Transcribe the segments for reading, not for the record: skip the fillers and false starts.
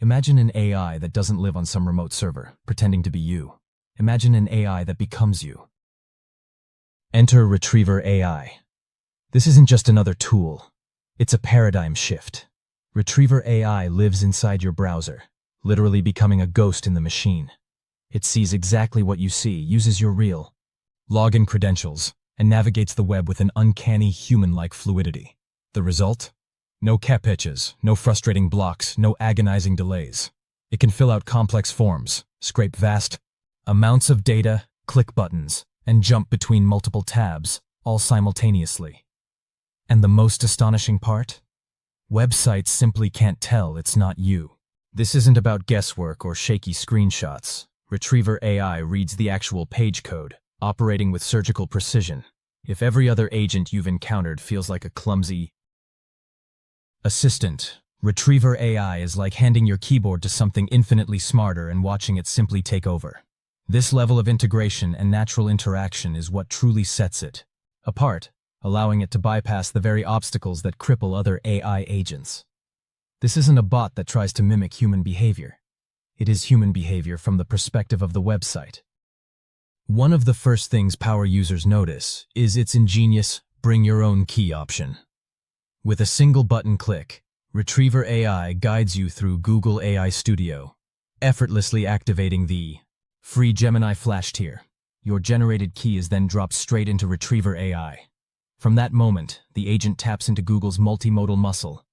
Imagine an AI that doesn't live on some remote server, pretending to be you. Imagine an AI that becomes you. Enter Retriever AI. This isn't just another tool. It's a paradigm shift. Retriever AI lives inside your browser, literally becoming a ghost in the machine. It sees exactly what you see, uses your real login credentials, and navigates the web with an uncanny human-like fluidity. The result? No CAPTCHAs, no frustrating blocks, no agonizing delays. It can fill out complex forms, scrape vast amounts of data, click buttons, and jump between multiple tabs, all simultaneously. And the most astonishing part? Websites simply can't tell it's not you. This isn't about guesswork or shaky screenshots. Retriever AI reads the actual page code, operating with surgical precision. If every other agent you've encountered feels like a clumsy assistant, Retriever AI is like handing your keyboard to something infinitely smarter and watching it simply take over. This level of integration and natural interaction is what truly sets it apart, allowing it to bypass the very obstacles that cripple other AI agents. This isn't a bot that tries to mimic human behavior. It is human behavior from the perspective of the website. One of the first things power users notice is its ingenious bring your own key option. With a single button click, Retriever AI guides you through Google AI Studio, effortlessly activating the free Gemini Flash tier. Your generated key is then dropped straight into Retriever AI. From that moment, the agent taps into Google's multimodal muscle,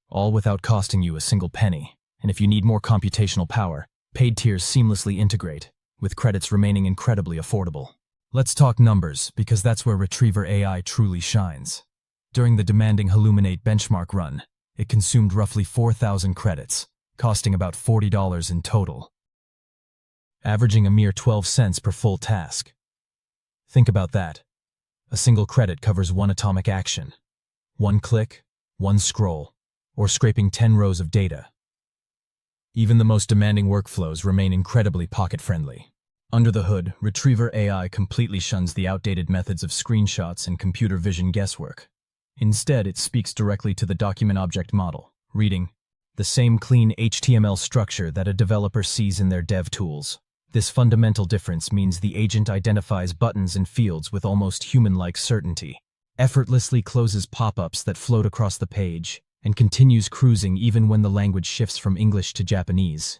all without costing you a single penny. And if you need more computational power, paid tiers seamlessly integrate, with credits remaining incredibly affordable. Let's talk numbers, because that's where Retriever AI truly shines. During the demanding Haluminate benchmark run, it consumed roughly 4,000 credits, costing about $40 in total, averaging a mere 12 cents per full task. Think about that. A single credit covers one atomic action, one click, one scroll, or scraping 10 rows of data. Even the most demanding workflows remain incredibly pocket-friendly. Under the hood, Retriever AI completely shuns the outdated methods of screenshots and computer vision guesswork. Instead, it speaks directly to the document object model, reading the same clean HTML structure that a developer sees in their dev tools. This fundamental difference means the agent identifies buttons and fields with almost human-like certainty, effortlessly closes pop-ups that float across the page, and continues cruising even when the language shifts from English to Japanese.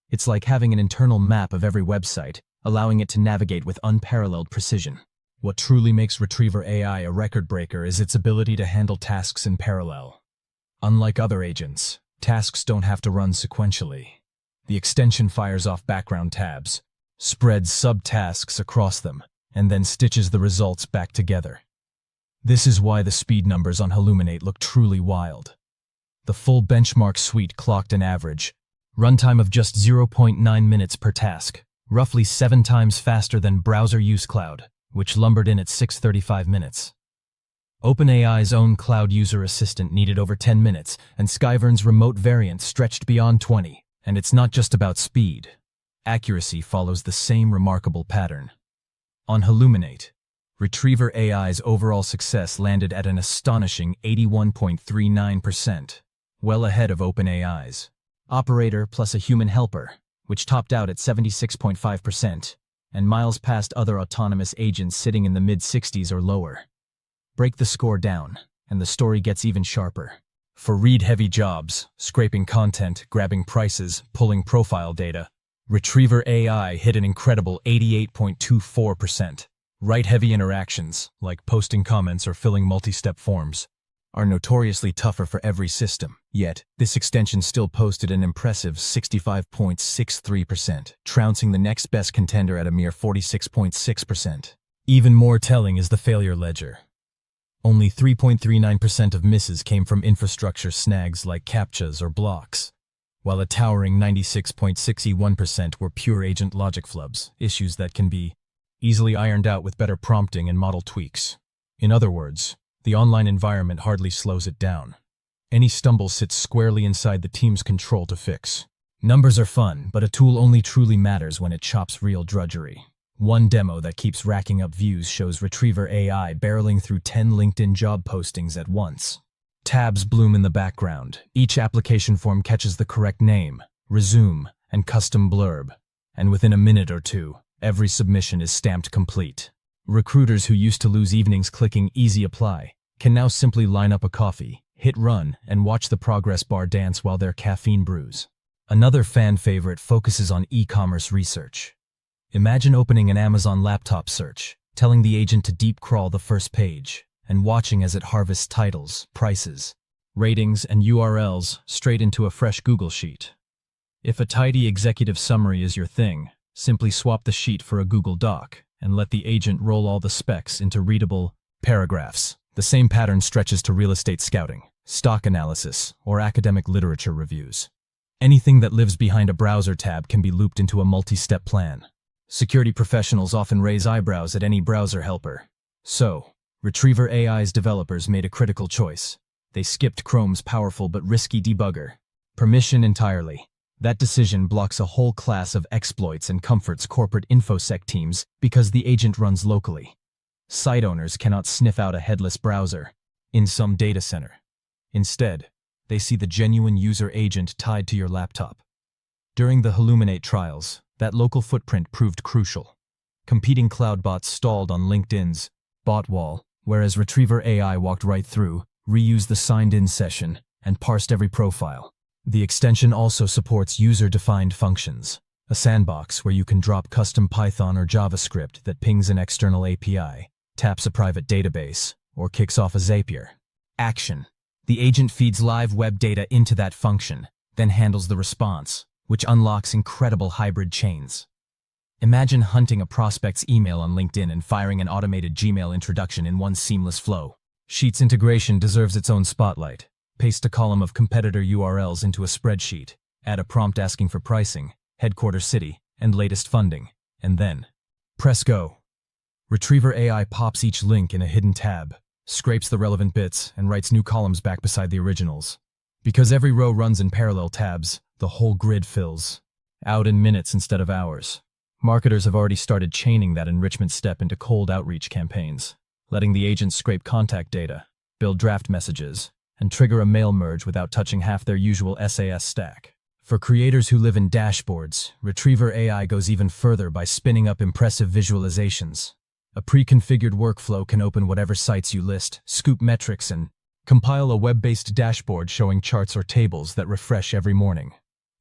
It's like having an internal map of every website, allowing it to navigate with unparalleled precision. What truly makes Retriever AI a record breaker is its ability to handle tasks in parallel. Unlike other agents, tasks don't have to run sequentially. The extension fires off background tabs, spreads subtasks across them, and then stitches the results back together. This is why the speed numbers on Haluminate look truly wild. The full benchmark suite clocked an average runtime of just 0.9 minutes per task, roughly 7 times faster than Browser Use Cloud, which lumbered in at 6:35 minutes. OpenAI's own cloud user assistant needed over 10 minutes, and Skyvern's remote variant stretched beyond 20. And it's not just about speed. Accuracy follows the same remarkable pattern. On Haluminate, Retriever AI's overall success landed at an astonishing 81.39%, well ahead of OpenAI's operator plus a human helper, which topped out at 76.5%, and miles past other autonomous agents sitting in the mid-60s or lower. Break the score down, and the story gets even sharper. For read-heavy jobs, scraping content, grabbing prices, pulling profile data, Retriever AI hit an incredible 88.24%. Write-heavy interactions, like posting comments or filling multi-step forms, are notoriously tougher for every system. Yet, this extension still posted an impressive 65.63%, trouncing the next best contender at a mere 46.6%. Even more telling is the failure ledger. Only 3.39% of misses came from infrastructure snags like CAPTCHAs or blocks, while a towering 96.61% were pure agent logic flubs, issues that can be easily ironed out with better prompting and model tweaks. In other words, the online environment hardly slows it down. Any stumble sits squarely inside the team's control to fix. Numbers are fun, but a tool only truly matters when it chops real drudgery. One demo that keeps racking up views shows Retriever AI barreling through 10 LinkedIn job postings at once. Tabs bloom in the background. Each application form catches the correct name, resume, and custom blurb. And within a minute or two, every submission is stamped complete. Recruiters who used to lose evenings clicking Easy Apply can now simply line up a coffee, hit run, and watch the progress bar dance while their caffeine brews. Another fan favorite focuses on e-commerce research. Imagine opening an Amazon laptop search, telling the agent to deep crawl the first page, and watching as it harvests titles, prices, ratings, and URLs straight into a fresh Google sheet. If a tidy executive summary is your thing, simply swap the sheet for a Google Doc and let the agent roll all the specs into readable paragraphs. The same pattern stretches to real estate scouting, stock analysis, or academic literature reviews. Anything that lives behind a browser tab can be looped into a multi-step plan. Security professionals often raise eyebrows at any browser helper. So, Retriever AI's developers made a critical choice. They skipped Chrome's powerful but risky debugger. Permission entirely. That decision blocks a whole class of exploits and comforts corporate InfoSec teams because the agent runs locally. Site owners cannot sniff out a headless browser in some data center. Instead, they see the genuine user agent tied to your laptop. During the Haluminate trials, that local footprint proved crucial. Competing cloud bots stalled on LinkedIn's bot wall, whereas Retriever AI walked right through, reused the signed-in session, and parsed every profile. The extension also supports user-defined functions, a sandbox where you can drop custom Python or JavaScript that pings an external API, taps a private database, or kicks off a Zapier. Action. The agent feeds live web data into that function, then handles the response, which unlocks incredible hybrid chains. Imagine hunting a prospect's email on LinkedIn and firing an automated Gmail introduction in one seamless flow. Sheets integration deserves its own spotlight. Paste a column of competitor URLs into a spreadsheet, add a prompt asking for pricing, headquarters city, and latest funding, and then press go. Retriever AI pops each link in a hidden tab, scrapes the relevant bits, and writes new columns back beside the originals. Because every row runs in parallel tabs, the whole grid fills out in minutes instead of hours. Marketers have already started chaining that enrichment step into cold outreach campaigns, letting the agent scrape contact data, build draft messages, and trigger a mail merge without touching half their usual SAS stack. For creators who live in dashboards, Retriever AI goes even further by spinning up impressive visualizations. A pre-configured workflow can open whatever sites you list, scoop metrics, and compile a web-based dashboard showing charts or tables that refresh every morning.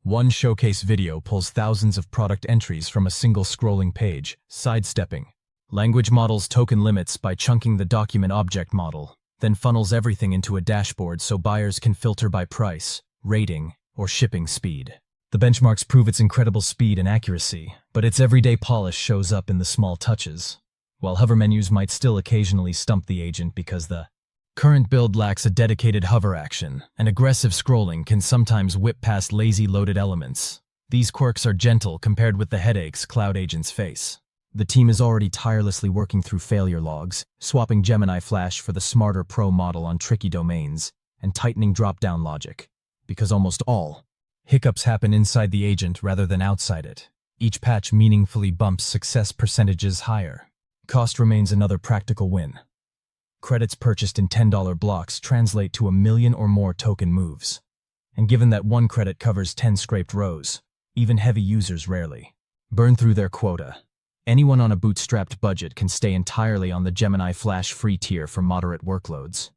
One showcase video pulls thousands of product entries from a single scrolling page, sidestepping language models' token limits by chunking the document object model, then funnels everything into a dashboard so buyers can filter by price, rating, or shipping speed. The benchmarks prove its incredible speed and accuracy, but its everyday polish shows up in the small touches. While hover menus might still occasionally stump the agent because the current build lacks a dedicated hover action, and aggressive scrolling can sometimes whip past lazy loaded elements. These quirks are gentle compared with the headaches cloud agents face. The team is already tirelessly working through failure logs, swapping Gemini Flash for the smarter Pro model on tricky domains, and tightening drop-down logic. Because almost all hiccups happen inside the agent rather than outside it. Each patch meaningfully bumps success percentages higher. Cost remains another practical win. Credits purchased in $10 blocks translate to 1 million or more token moves. And given that one credit covers 10 scraped rows, even heavy users rarely burn through their quota. Anyone on a bootstrapped budget can stay entirely on the Gemini Flash free tier for moderate workloads.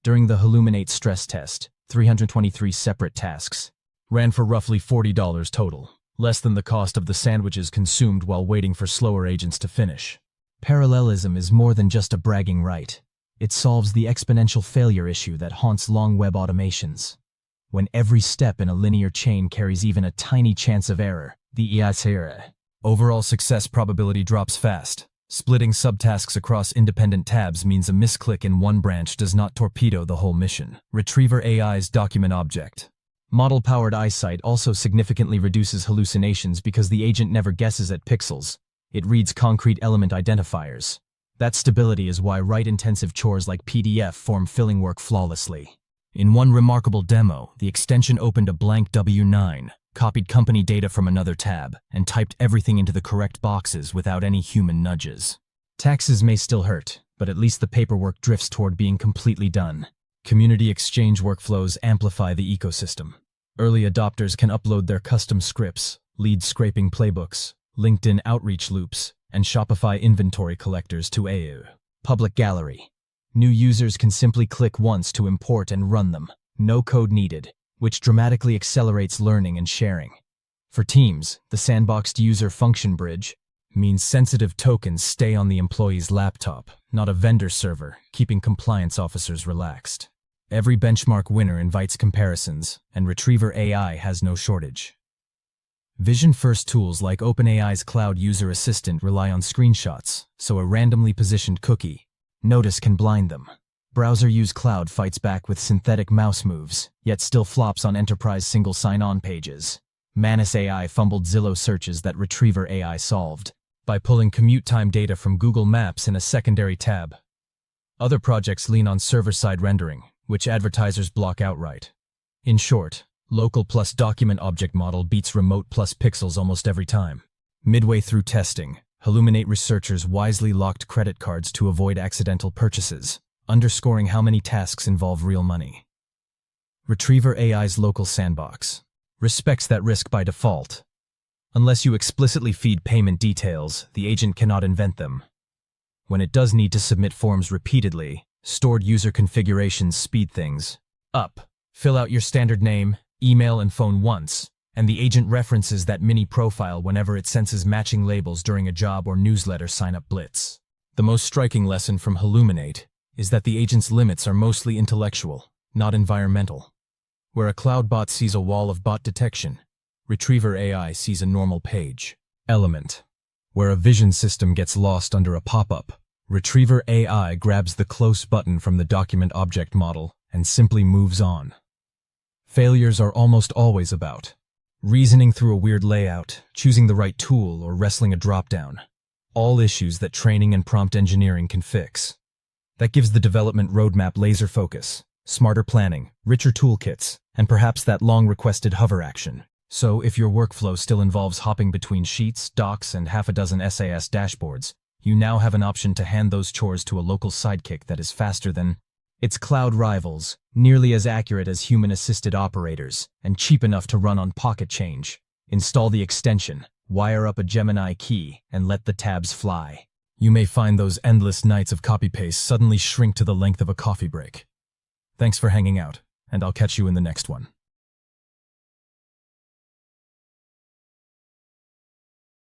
During the Haluminate stress test, 323 separate tasks ran for roughly $40 total, less than the cost of the sandwiches consumed while waiting for slower agents to finish. Parallelism is more than just a bragging right. It solves the exponential failure issue that haunts long web automations. When every step in a linear chain carries even a tiny chance of error, the overall success probability drops fast. Splitting subtasks across independent tabs means a misclick in one branch does not torpedo the whole mission. Retriever AI's document object model-powered eyesight also significantly reduces hallucinations because the agent never guesses at pixels. It reads concrete element identifiers. That stability is why write-intensive chores like PDF form filling work flawlessly. In one remarkable demo, the extension opened a blank W9, copied company data from another tab, and typed everything into the correct boxes without any human nudges. Taxes may still hurt, but at least the paperwork drifts toward being completely done. Community exchange workflows amplify the ecosystem. Early adopters can upload their custom scripts, lead scraping playbooks, LinkedIn outreach loops, and Shopify inventory collectors to AI. Public gallery. New users can simply click once to import and run them. No code needed, which dramatically accelerates learning and sharing. For teams, the sandboxed user function bridge means sensitive tokens stay on the employee's laptop, not a vendor server, keeping compliance officers relaxed. Every benchmark winner invites comparisons, and Retriever AI has no shortage. Vision-first tools like OpenAI's Cloud User Assistant rely on screenshots, so a randomly positioned cookie notice can blind them. Browser Use Cloud fights back with synthetic mouse moves, yet still flops on enterprise single sign-on pages. Manus AI fumbled Zillow searches that Retriever AI solved by pulling commute time data from Google Maps in a secondary tab. Other projects lean on server-side rendering, which advertisers block outright. In short, local plus document object model beats remote plus pixels almost every time. Midway through testing, Haluminate researchers wisely locked credit cards to avoid accidental purchases, underscoring how many tasks involve real money. Retriever AI's local sandbox respects that risk by default. Unless you explicitly feed payment details, the agent cannot invent them. When it does need to submit forms repeatedly, stored user configurations speed things up. Fill out your standard name, email, and phone once, and the agent references that mini profile whenever it senses matching labels during a job or newsletter sign-up blitz. The most striking lesson from Haluminate is that the agent's limits are mostly intellectual, not environmental. Where a cloud bot sees a wall of bot detection, Retriever AI sees a normal page. Element. Where a vision system gets lost under a pop-up, Retriever AI grabs the close button from the document object model and simply moves on. Failures are almost always about reasoning through a weird layout, choosing the right tool, or wrestling a drop-down. All issues that training and prompt engineering can fix. That gives the development roadmap laser focus, smarter planning, richer toolkits, and perhaps that long-requested hover action. So if your workflow still involves hopping between sheets, docs, and half a dozen SAS dashboards, you now have an option to hand those chores to a local sidekick that is faster than its cloud rivals, nearly as accurate as human-assisted operators, and cheap enough to run on pocket change. Install the extension, wire up a Gemini key, and let the tabs fly. You may find those endless nights of copy-paste suddenly shrink to the length of a coffee break. Thanks for hanging out, and I'll catch you in the next one.